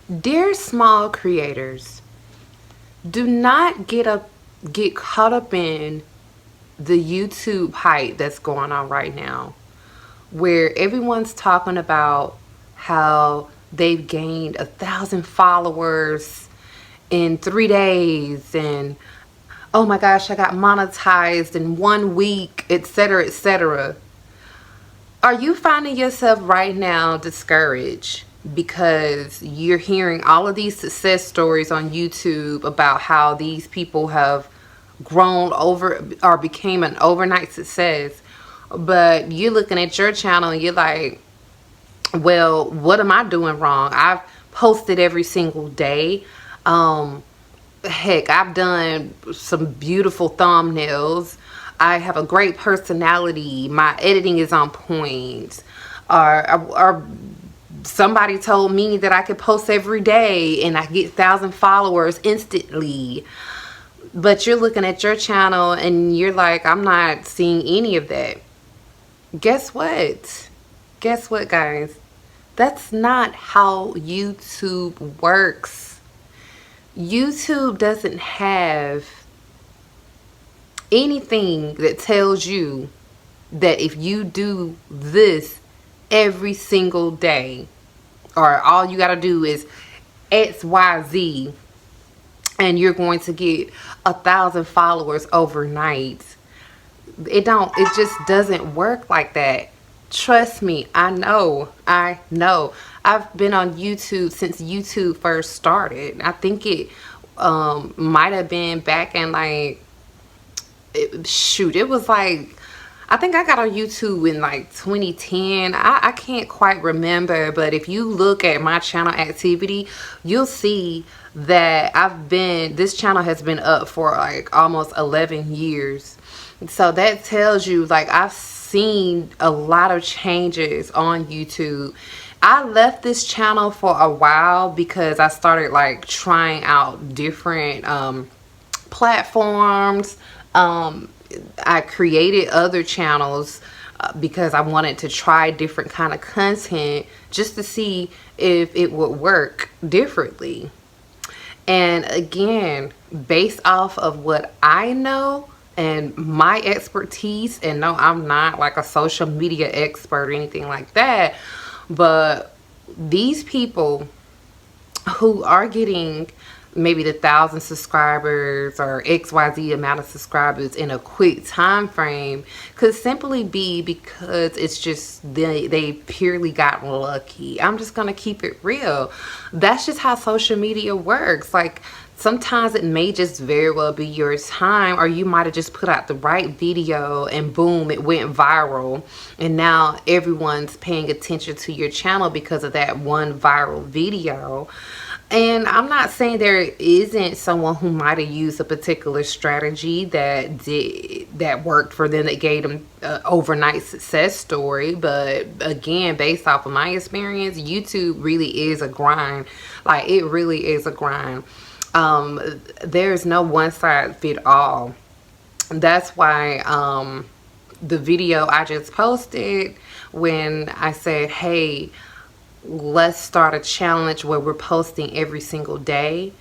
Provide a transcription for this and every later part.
Dear small creators, do not get caught up in the YouTube hype that's going on right now, where everyone's talking about how they've gained 1,000 followers in 3 days, and oh my gosh, I got monetized in 1 week, etc., etc. Are you finding yourself right now discouraged because you're hearing all of these success stories on YouTube about how these people have grown over or became an overnight success, but you're looking at your channel and you're like, well, what am I doing wrong? I've posted every single day. Um, Heck, I've done some beautiful thumbnails. I have a great personality. My editing is on point. Or somebody told me that I could post every day and I get 1,000 followers instantly. But you're looking at your channel and you're like, I'm not seeing any of that. Guess what? Guess what, guys? That's not how YouTube works. YouTube doesn't have anything that tells you that if you do this every single day, or all you got to do is XYZ, and you're going to get 1,000 followers overnight. It just doesn't work like that. Trust me, I know. I've been on YouTube since YouTube first started. I think it might have been back in like, it was like, I think I got on YouTube in like 2010. I can't quite remember, but if you look at my channel activity, you'll see that this channel has been up for like almost 11 years. So that tells you, like, I've seen a lot of changes on YouTube. I left this channel for a while because I started like trying out different platforms. I created other channels because I wanted to try different kind of content just to see if it would work differently. And again, based off of what I know and my expertise, and no, I'm not like a social media expert or anything like that, but these people who are getting maybe the 1,000 subscribers or XYZ amount of subscribers in a quick time frame could simply be because it's just they purely got lucky. I'm just gonna keep it real. That's just how social media works. Like, sometimes it may just very well be your time, or you might have just put out the right video and boom, it went viral, and now everyone's paying attention to your channel because of that one viral video. And I'm not saying there isn't someone who might have used a particular strategy that worked for them, that gave them an overnight success story. But again, based off of my experience, YouTube really is a grind. Like, it really is a grind. There's no one size fit all. That's why the video I just posted, when I said, hey, let's start a challenge where we're posting every single day.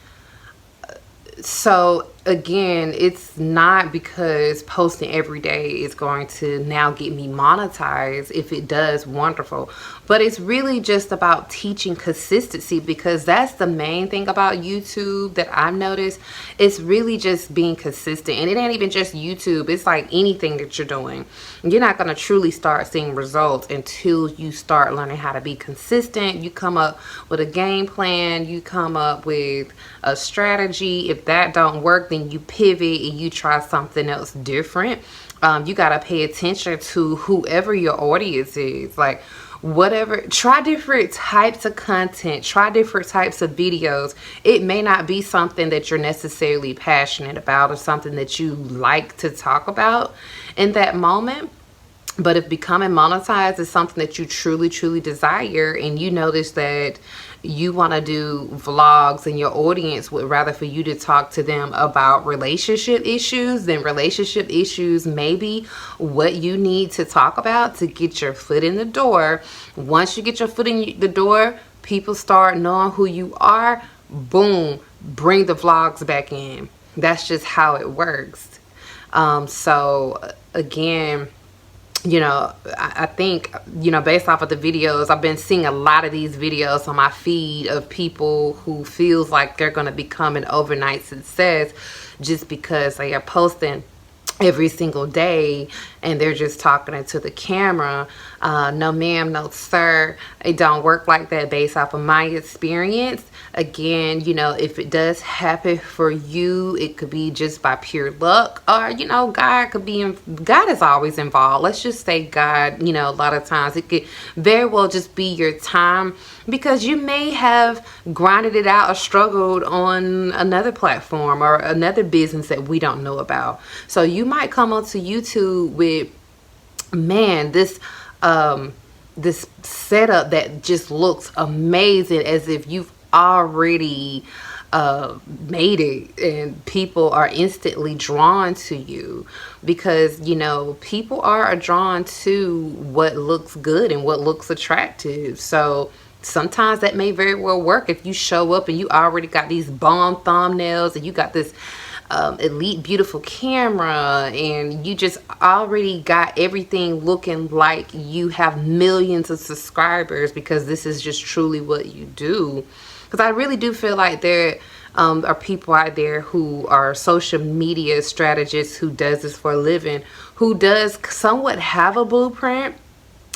So again, it's not because posting every day is going to now get me monetized. If it does, wonderful, but it's really just about teaching consistency, because that's the main thing about YouTube that I've noticed. It's really just being consistent, and it ain't even just YouTube. It's like anything that you're doing. You're not going to truly start seeing results until you start learning how to be consistent. You come up with a game plan, you come up with a strategy. If that don't work, then you pivot and you try something else different. You got to pay attention to whoever your audience is. Like, whatever, try different types of content, try different types of videos. It may not be something that you're necessarily passionate about or something that you like to talk about in that moment, but if becoming monetized is something that you truly desire, and you notice that you want to do vlogs and your audience would rather for you to talk to them about relationship issues, then relationship issues may be what you need to talk about to get your foot in the door. Once you get your foot in the door, people start knowing who you are, boom, bring the vlogs back in. That's just how it works. So again, I think, based off of the videos, I've been seeing a lot of these videos on my feed of people who feels like they're going to become an overnight success just because they are posting every single day and they're just talking into the camera. No ma'am, no sir, it don't work like that based off of my experience. Again, if it does happen for you, it could be just by pure luck, or God is always involved. Let's just say God. A lot of times it could very well just be your time, because you may have grinded it out or struggled on another platform or another business that we don't know about. So you might come onto YouTube with, man, this setup that just looks amazing, as if you've already made it, and people are instantly drawn to you because people are drawn to what looks good and what looks attractive. So sometimes that may very well work if you show up and you already got these bomb thumbnails and you got this elite beautiful camera and you just already got everything looking like you have millions of subscribers, because this is just truly what you do. Because I really do feel like there are people out there who are social media strategists who does this for a living, who does somewhat have a blueprint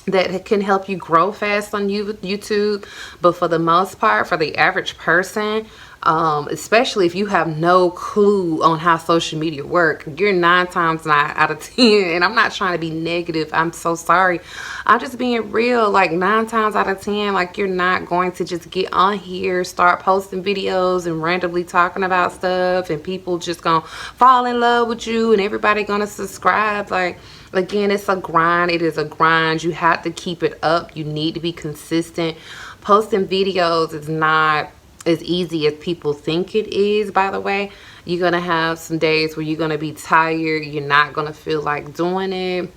that can help you grow fast on YouTube. But for the most part, for the average person, especially if you have no clue on how social media work, you're 9 times out of 10, and I'm not trying to be negative, I'm so sorry, I'm just being real, like 9 times out of 10, like you're not going to just get on here, start posting videos and randomly talking about stuff and people just gonna fall in love with you and everybody gonna subscribe. Like, again, it's a grind. It is a grind. You have to keep it up. You need to be consistent. Posting videos is not as easy as people think it is, by the way. You're going to have some days where you're going to be tired. You're not going to feel like doing it.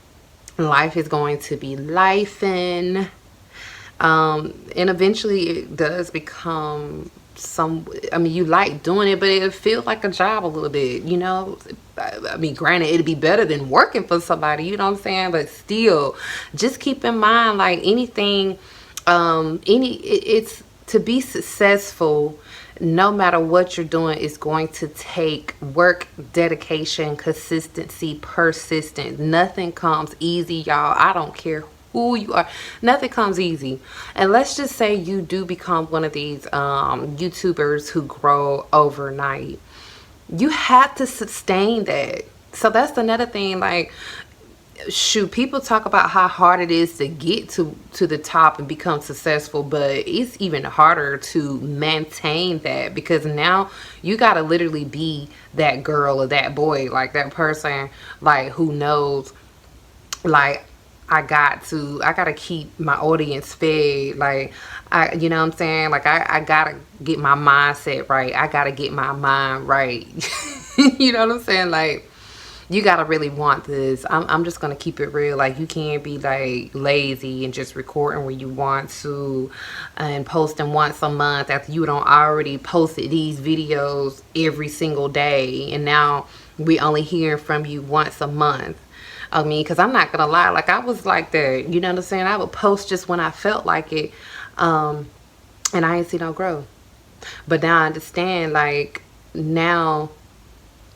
Life is going to be lifing. And eventually it does become you like doing it, but it feels like a job a little bit, granted, it'd be better than working for somebody, you know what I'm saying? But still, just keep in mind, like anything, it's to be successful, no matter what you're doing, is going to take work, dedication, consistency, persistence. Nothing comes easy, y'all. I don't care who you are, nothing comes easy. And let's just say you do become one of these YouTubers who grow overnight. You have to sustain that. So that's another thing. Like, shoot, people talk about how hard it is to get to the top and become successful, but it's even harder to maintain that, because now you got to literally be that girl or that boy, like that person, like, who knows, like, I got to keep my audience fed. Like, you know what I'm saying? Like, I gotta get my mindset right. I gotta get my mind right. You know what I'm saying? Like, you gotta really want this. I'm just gonna keep it real. Like, you can't be like lazy and just recording when you want to and posting once a month after you don't already posted these videos every single day, and now we only hearing from you once a month. Because I'm not gonna lie, like, I was like that, you know what I'm saying? I would post just when I felt like it, and I ain't see no growth. But now I understand, like, now,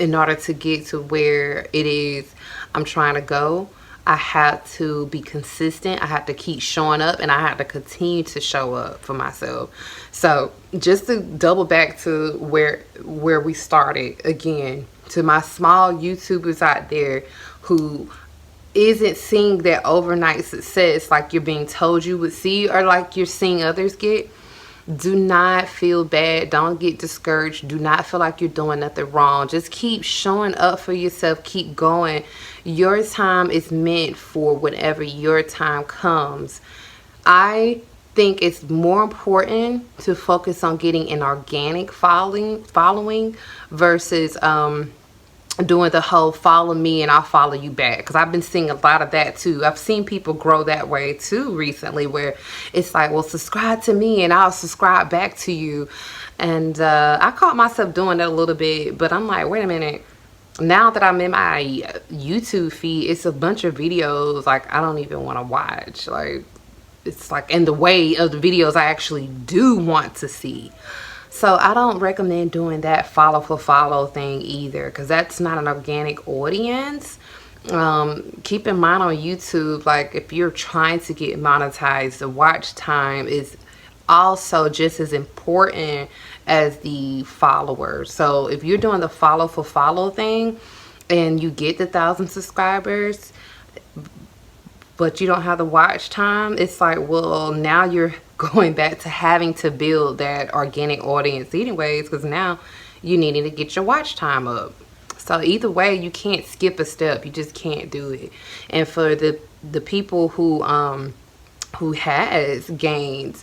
in order to get to where it is I'm trying to go, I have to be consistent. I have to keep showing up, and I have to continue to show up for myself. So just to double back to where we started again, to my small YouTubers out there who isn't seeing that overnight success like you're being told you would see, or like you're seeing others get, do not feel bad. Don't get discouraged. Do not feel like you're doing nothing wrong. Just keep showing up for yourself. Keep going. Your time is meant for whenever your time comes. I think it's more important to focus on getting an organic following versus doing the whole follow me and I'll follow you back, because I've been seeing a lot of that too. I've seen people grow that way too recently, where it's like, well, subscribe to me and I'll subscribe back to you. And I caught myself doing that a little bit, but I'm like, wait a minute, now that I'm in my YouTube feed, it's a bunch of videos like I don't even want to watch. Like, it's like in the way of the videos I actually do want to see. So I don't recommend doing that follow for follow thing either, because that's not an organic audience. Keep in mind on YouTube, like if you're trying to get monetized, the watch time is also just as important as the followers. So if you're doing the follow for follow thing and you get the 1,000 subscribers, but you don't have the watch time, it's like, well, now you're going back to having to build that organic audience anyways, because now you needing to get your watch time up. So either way, you can't skip a step. You just can't do it. And for the people who has gained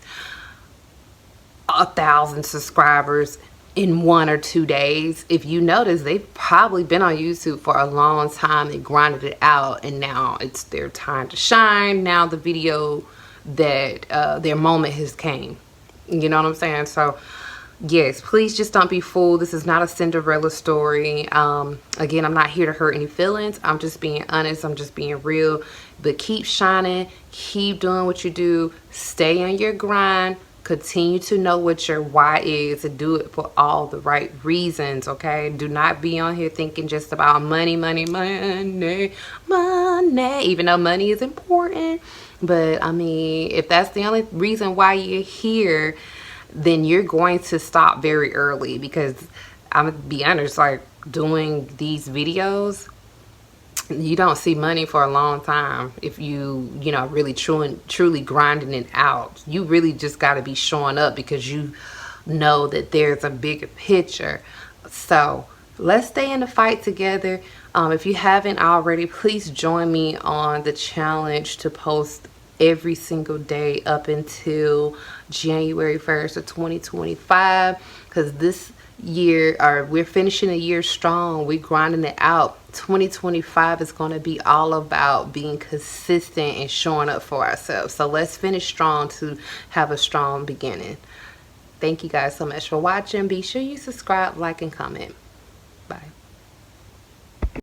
1,000 subscribers in 1 or 2 days, if you notice, they've probably been on YouTube for a long time. They grinded it out, and now it's their time to shine. Now the video that their moment has came. You know what I'm saying? So yes, please just don't be fooled. This is not a Cinderella story. Again, I'm not here to hurt any feelings. I'm just being honest. I'm just being real. But keep shining. Keep doing what you do. Stay on your grind. Continue to know what your why is, and do it for all the right reasons, okay? Do not be on here thinking just about money, money, money, money, even though money is important. But I mean, if that's the only reason why you're here, then you're going to stop very early, because I'm gonna be honest, like doing these videos, you don't see money for a long time if you know, really truly grinding it out. You really just got to be showing up because you know that there's a bigger picture. So let's stay in the fight together. If you haven't already, please join me on the challenge to post every single day up until January 1st of 2025, because this year, or we're finishing the year strong. We're grinding it out. 2025 is going to be all about being consistent and showing up for ourselves. So let's finish strong to have a strong beginning. Thank you guys so much for watching. Be sure you subscribe, like, and comment.